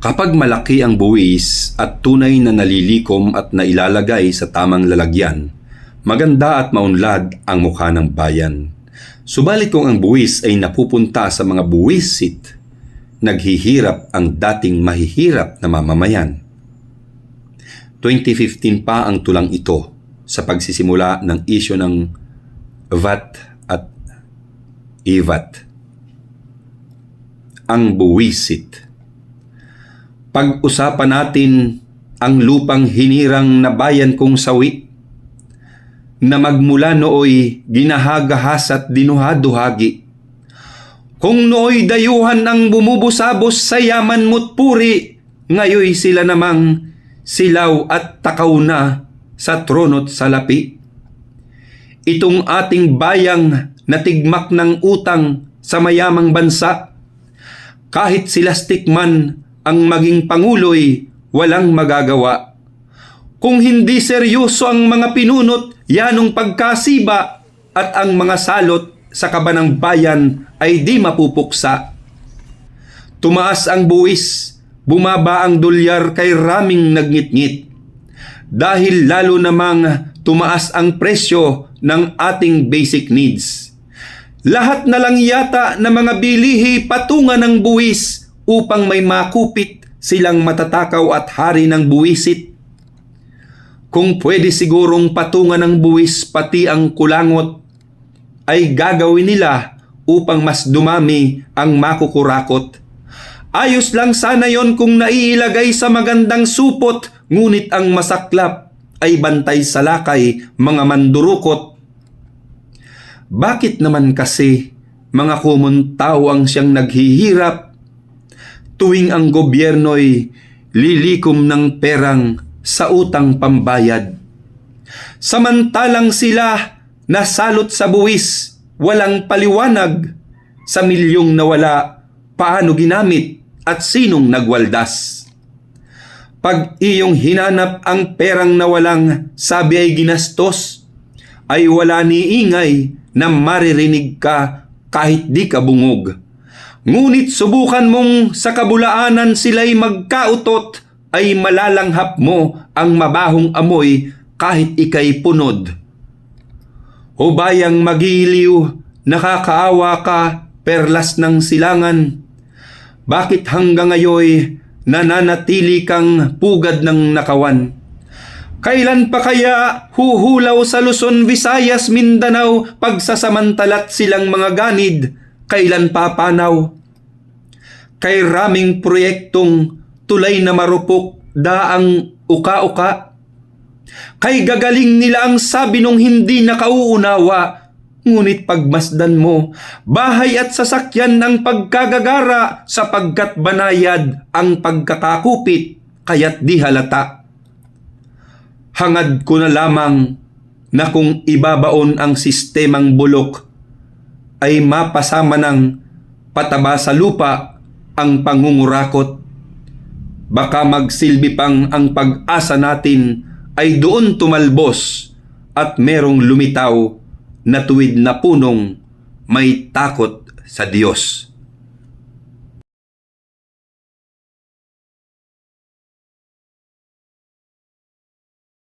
Kapag malaki ang buwis at tunay na nalilikom at nailalagay sa tamang lalagyan, maganda at maunlad ang mukha ng bayan. Subalit kung ang buwis ay napupunta sa mga buwisit, naghihirap ang dating mahihirap na mamamayan. 2015 pa ang tulang ito sa pagsisimula ng isyu ng VAT at IVAT. Ang buwisit. Pag-usapan natin ang lupang hinirang na bayan kong sawi, na magmula nooy ginahagahas at dinuhaduhagi. Kung nooy dayuhan ang bumubusabos sa yaman mo't puri, ngayoy sila namang silaw at takaw na sa trono't salapi. Itong ating bayang natigmak ng utang sa mayamang bansa, kahit silastik man ang maging pangulo'y walang magagawa. Kung hindi seryoso ang mga pinunot, yanong pagkasiba at ang mga salot sa kabanang bayan ay di mapupuksa. Tumaas ang buwis, bumaba ang dolyar kay raming nagngit-ngit. Dahil lalo namang tumaas ang presyo ng ating basic needs. Lahat na lang yata na mga bilihi patungan ng buwis upang may makupit silang matatakaw at hari ng buwisit. Kung pwede sigurong patungan ng buwis pati ang kulangot, ay gagawin nila upang mas dumami ang makukurakot. Ayos lang sana yon kung naiilagay sa magandang supot, ngunit ang masaklap ay bantay sa lakay mga mandurukot. Bakit naman kasi mga kumon tao ang siyang naghihirap tuwing ang gobyerno'y lilikom ng perang sa utang pambayad? Samantalang sila nasalot sa buwis, walang paliwanag sa milyong nawala, paano ginamit at sinong nagwaldas. Pag iyong hinanap ang perang nawalang sabi ay ginastos, ay wala ni ingay na maririnig ka kahit di ka bungog. Ngunit subukan mong sa kabulaanan sila'y magkautot, ay malalanghap mo ang mabahong amoy kahit ika'y punod. O bayang magiliw, nakakaawa ka, perlas ng silangan. Bakit hanggang ngayoy nananatili kang pugad ng nakawan? Kailan pa kaya huhulaw sa Luzon, Visayas, Mindanao, pagsasamantalat silang mga ganid? Kailan papanaw? Kay raming proyektong tulay na marupok daang uka-uka. Kay gagaling nila ang sabi nung hindi nakauunawa. Ngunit pagmasdan mo, bahay at sasakyan ang pagkagagara sapagkat banayad ang pagkakakupit kaya't di halata. Hangad ko na lamang na kung ibabaon ang sistemang bulok, ay mapasama ng pataba sa lupa ang pangungurakot. Baka magsilbi pang ang pag-asa natin ay doon tumalbos at merong lumitaw na tuwid na punong may takot sa Diyos.